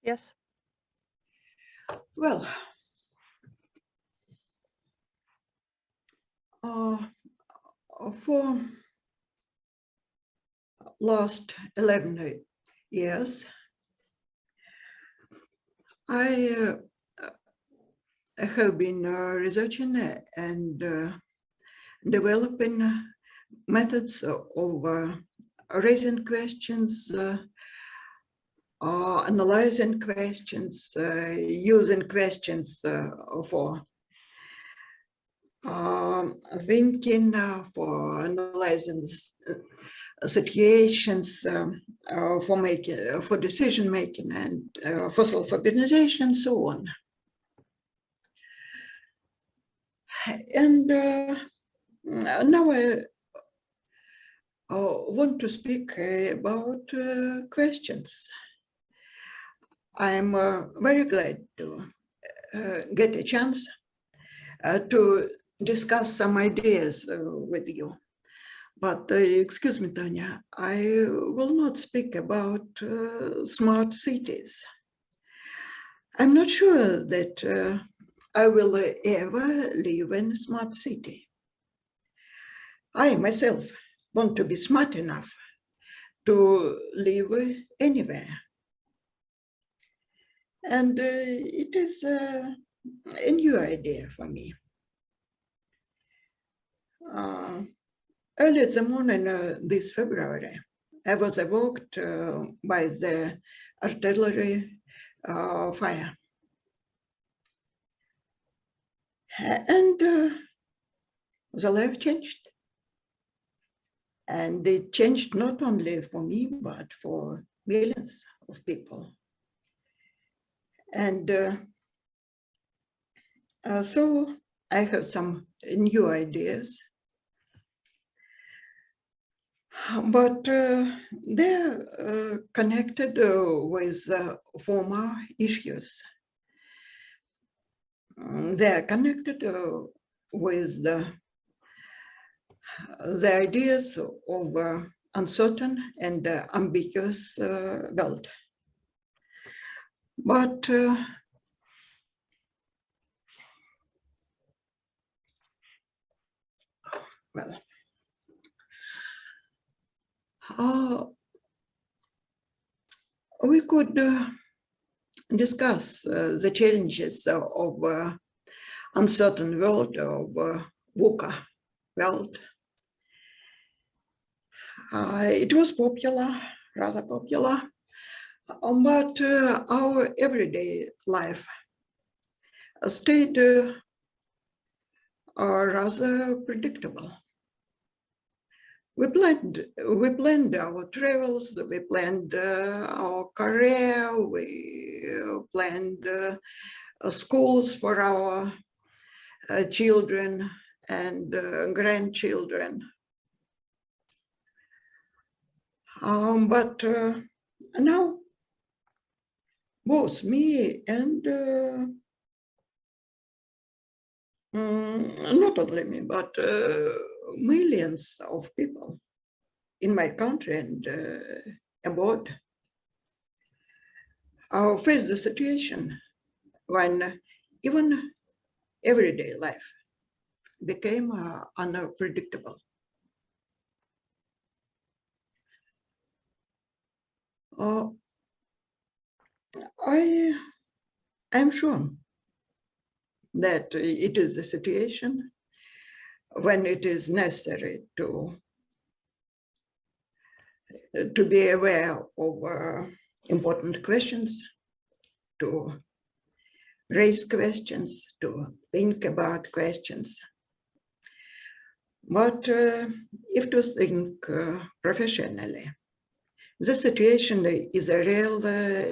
Yes. Well, for last 11 years, I have been researching and developing methods of raising questions, analyzing questions, using questions for thinking, for analyzing situations, for decision making, and for self-organization, so on. And now I want to speak about questions. I'm very glad to get a chance to discuss some ideas with you. But excuse me, Tanya, I will not speak about smart cities. I'm not sure that I will ever live in a smart city. I myself want to be smart enough to live anywhere. And it is a new idea for me. Early in the morning this February, I was awoke by the artillery fire. And the life changed. And it changed not only for me, but for millions of people. And so I have some new ideas. But they're connected with former issues. They're connected with the ideas of uncertain and ambiguous world. But well, we could discuss the challenges of uncertain world, of VUCA world. It was popular, rather popular, but our everyday life stayed rather predictable. We planned our travels, we planned our career, we planned schools for our children and grandchildren. But now, both me and not only me, but millions of people in my country and abroad face the situation when even everyday life became unpredictable. I'm sure that it is a situation when it is necessary to be aware of important questions, to raise questions, to think about questions. But if to think professionally, the situation is a real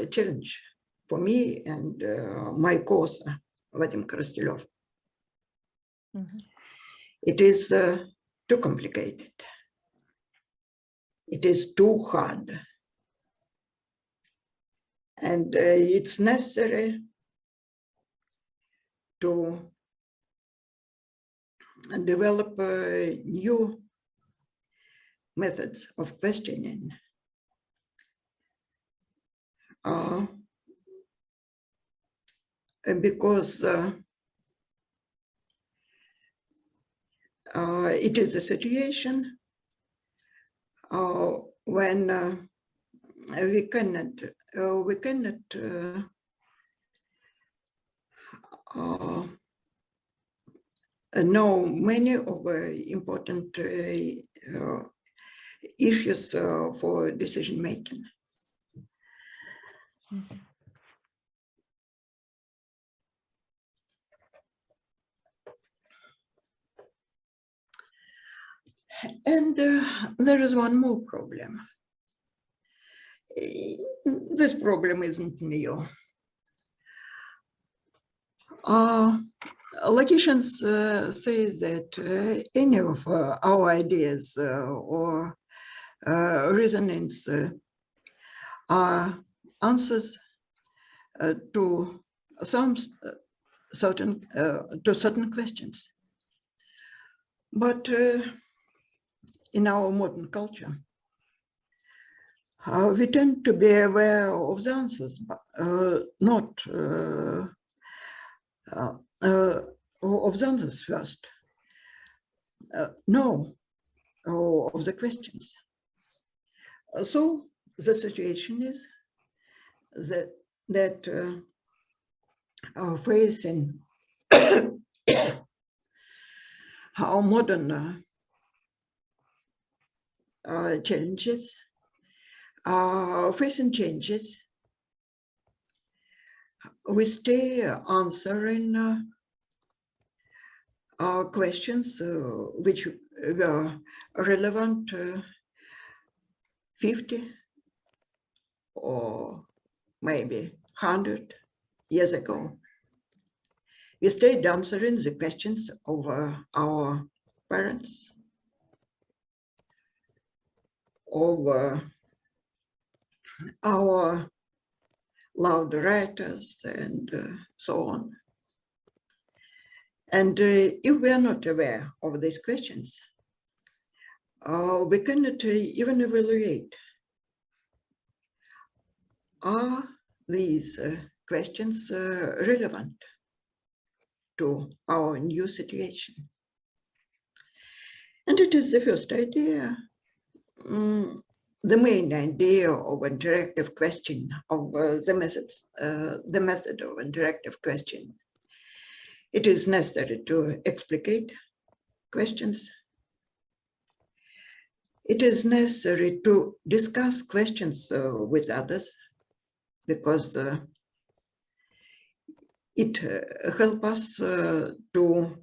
challenge for me and my course, Vadim Korostelov. Mm-hmm. It is too complicated. It is too hard. And it's necessary to develop new methods of questioning. because it is a situation when we cannot know many of the important issues for decision making. And there is one more problem. This problem isn't new. Logicians say that any of our ideas or reasonings are answers to certain questions. But in our modern culture, we tend to be aware of the answers, but not of the answers first. No, of the questions. So the situation is that facing our modern challenges, facing changes, we stay answering questions which were relevant 50 or maybe 100 years ago. We stayed answering the questions of our parents, of our loved writers, and so on. And if we are not aware of these questions, we cannot even evaluate, are these questions relevant to our new situation? And it is the first idea, the main idea of interactive question, of the method of interactive question. It is necessary to explicate questions. It is necessary to discuss questions with others, because it helps us to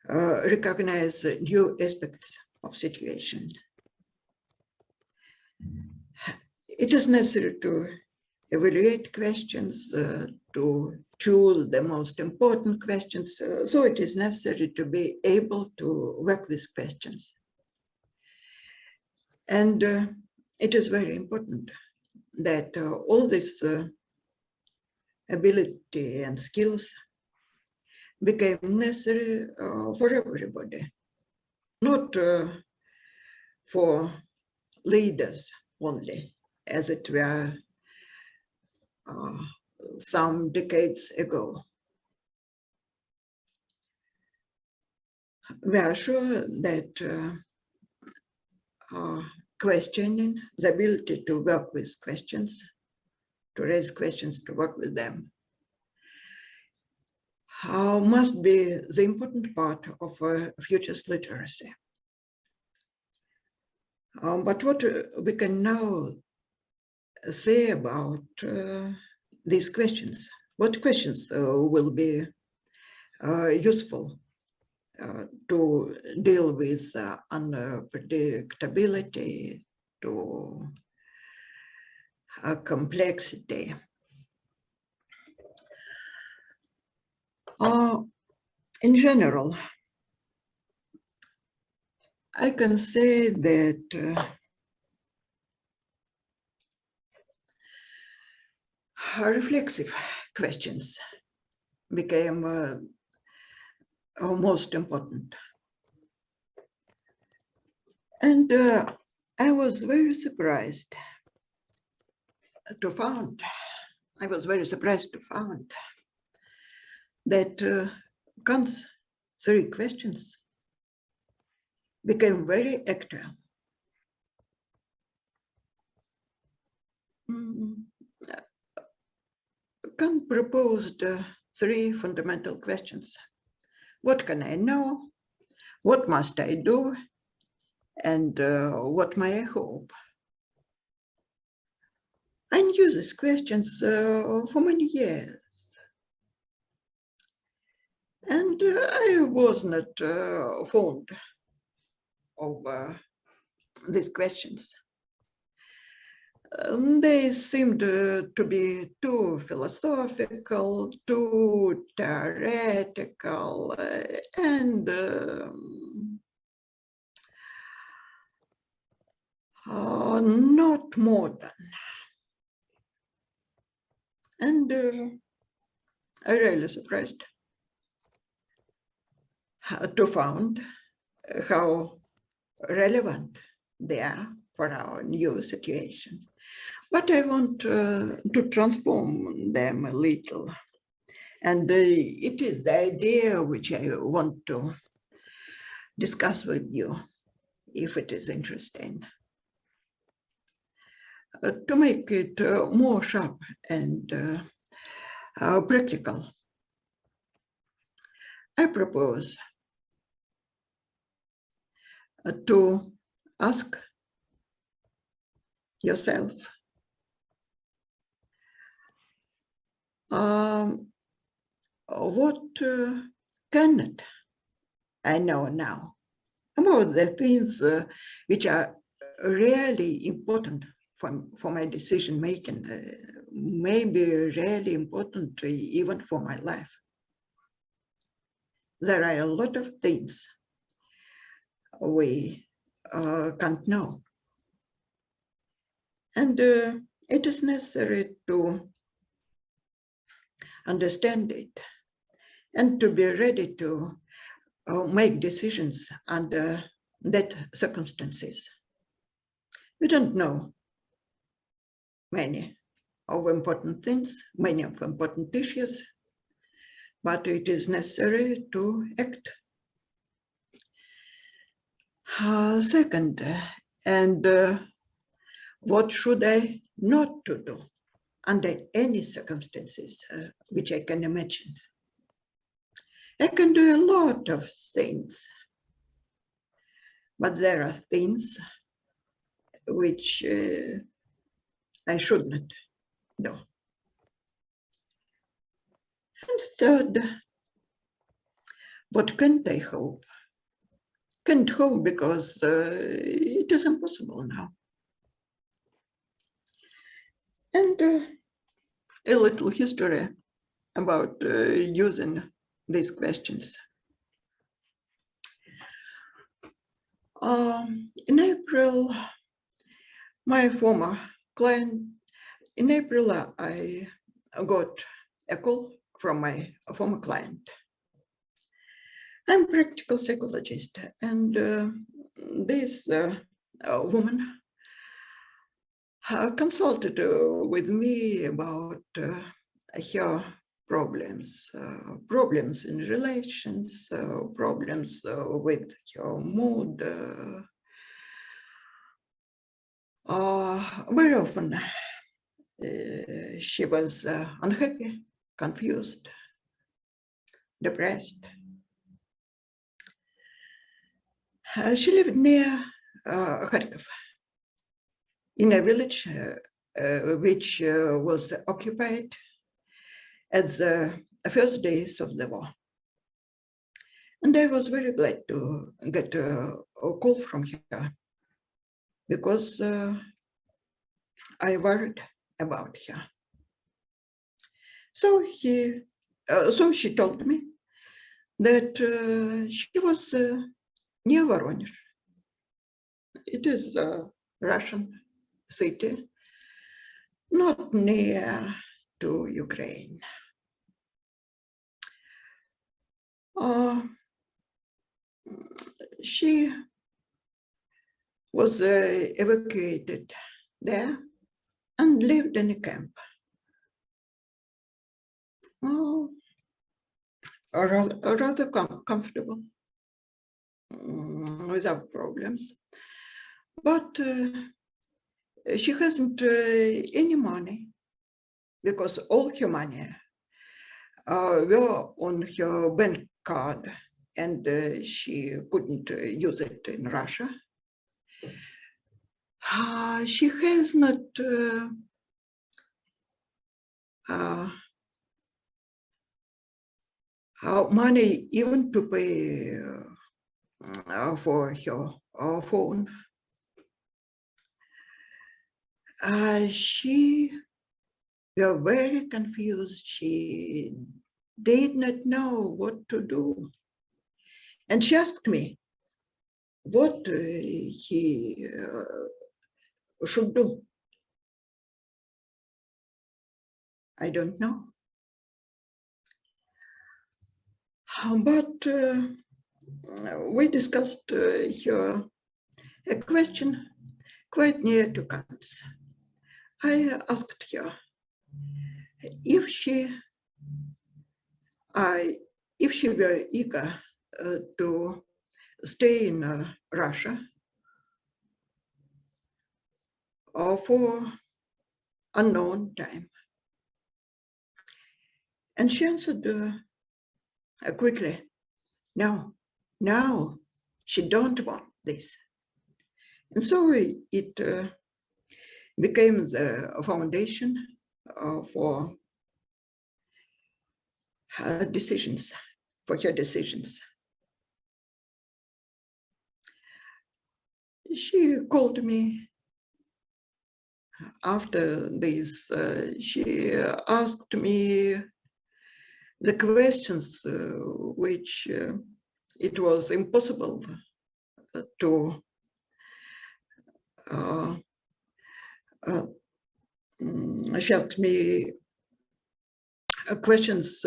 recognize new aspects of situation. It is necessary to evaluate questions, to choose the most important questions. So it is necessary to be able to work with questions. And it is very important that all this ability and skills became necessary for everybody, not for leaders only, as it were some decades ago. We are sure that questioning, the ability to work with questions, to raise questions, to work with them, must be the important part of futures literacy. But what we can now say about these questions, what questions will be useful to deal with unpredictability, to complexity. In general, I can say that reflexive questions became most important. And I was very surprised to find that Kant's three questions became very actual. Kant proposed three fundamental questions. What can I know? What must I do? And what may I hope? I knew these questions for many years. And I was not fond of these questions. They seemed to be too philosophical, too theoretical, and not modern. And I really surprised to find how relevant they are for our new situation. But I want to transform them a little. And it is the idea which I want to discuss with you, if it is interesting. To make it more sharp and practical, I propose to ask yourself, what cannot I know now about the things which are really important for my decision making, maybe really important even for my life. There are a lot of things we can't know. And it is necessary to understand it and to be ready to make decisions under that circumstances. We don't know many of important things, many of important issues, but it is necessary to act. Second, and what should I not to do under any circumstances which I can imagine? I can do a lot of things, but there are things which I should not do. And third, what can't I hope? Can't hope because it is impossible now. And a little history about using these questions. In April, my former client, in April, I got a call from my former client. I'm a practical psychologist, and this woman consulted with me about her problems, problems in relations, problems with her mood. Very often she was unhappy, confused, depressed. She lived near Kharkov, in a village which was occupied at the first days of the war. And I was very glad to get a call from her because I worried about her. So she told me that she was near Voronezh. It is a Russian city, not near to Ukraine. She was evacuated there and lived in a camp. rather comfortable, without problems. But she hasn't any money, because all her money were on her bank card, and she couldn't use it in Russia. She has not money even to pay for her phone. She was very confused. She did not know what to do. And she asked me what he should do. I don't know. But we discussed her a question quite near to Kant's. I asked her if she were eager to stay in Russia or for unknown time. And she answered quickly, no, she don't want this. And so it became the foundation for her decisions. She called me after this. She asked me the questions which it was impossible to she asked me questions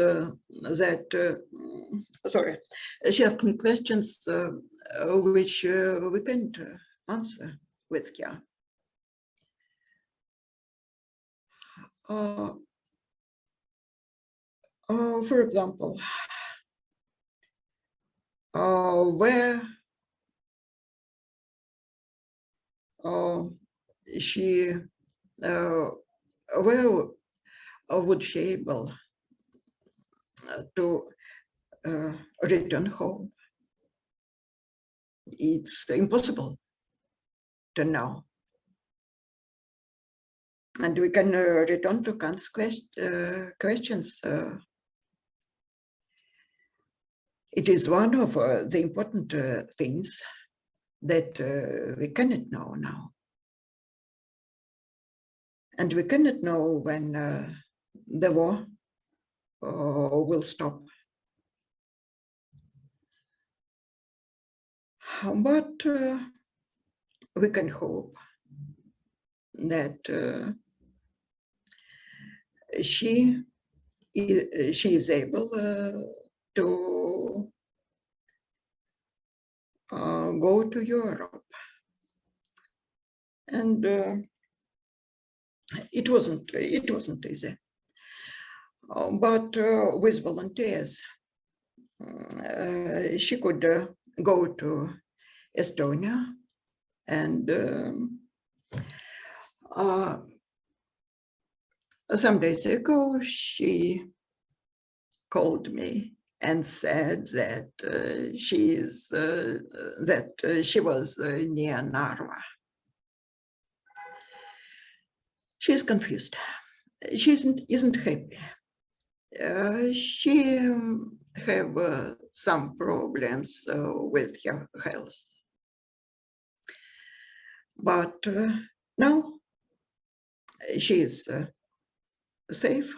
she asked me questions which we can't answer with her. For example, where she where would she able to return home? It's impossible to know. And we can return to Kant's questions. It is one of the important things that we cannot know now. And we cannot know when the war will stop. But we can hope that she is able to go to Europe. And it wasn't easy. But with volunteers, she could go to Estonia, and some days ago she called me and said that she was near Narva. She is confused. She isn't happy. She have some problems with her health. But now she is safe,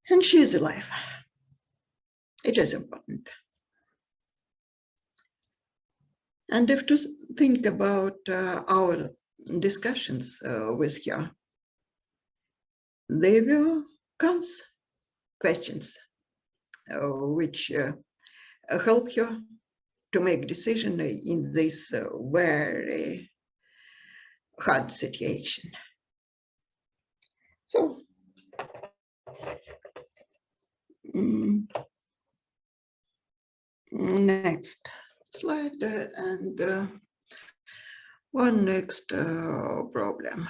and she is alive. It is important. And if to think about our discussions with her, they were Kant's questions, which help her to make decision in this very hard situation. So Next slide and one next problem.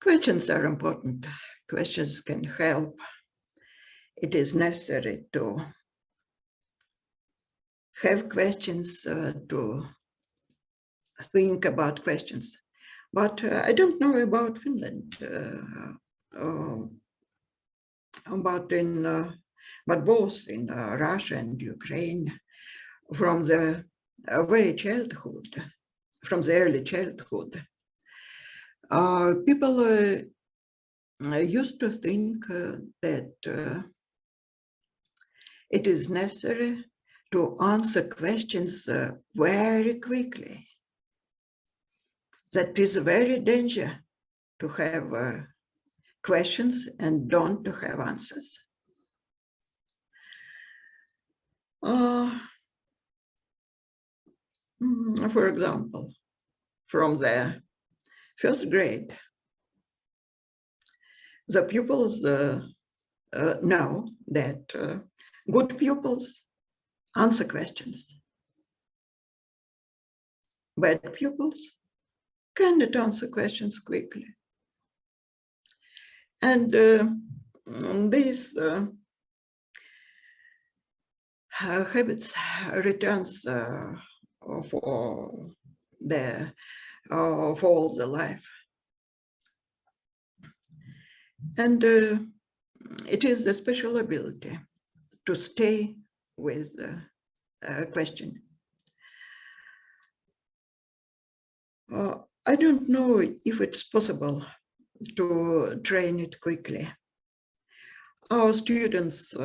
Questions are important. Questions can help. It is necessary to have questions, to think about questions. But I don't know about Finland. But both in Russia and Ukraine, from the early childhood, people used to think that it is necessary to answer questions very quickly. That is very dangerous to have questions and don't to have answers. For example, from the first grade, the pupils know that good pupils answer questions. Bad pupils cannot answer questions quickly. And these habits returns for all the life. And it is a special ability to stay with the question. I don't know if it's possible to train it quickly. Our students,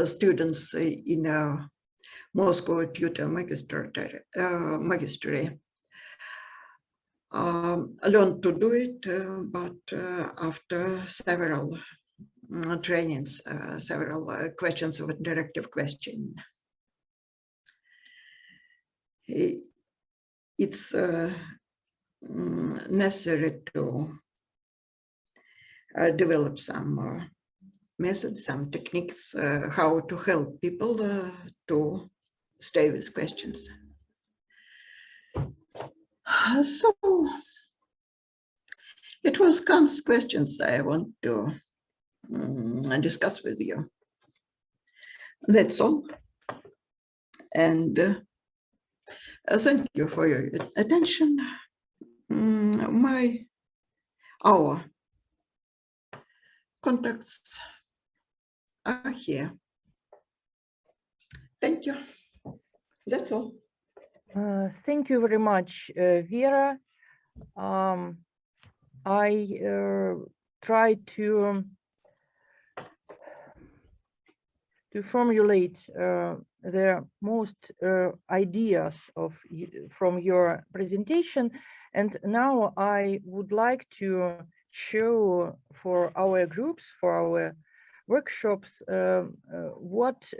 students in Moscow tutor magistery learned to do it, but after several trainings, several questions of interactive question. It's necessary to develop some methods, some techniques, how to help people to stay with questions. So it was Kant's questions I want to discuss with you. That's all. And thank you for your attention. Our contacts are here. Thank you. That's all. Thank you very much, Vera. I tried to formulate the most ideas from your presentation, and now I would like to show for our groups, for our workshops, what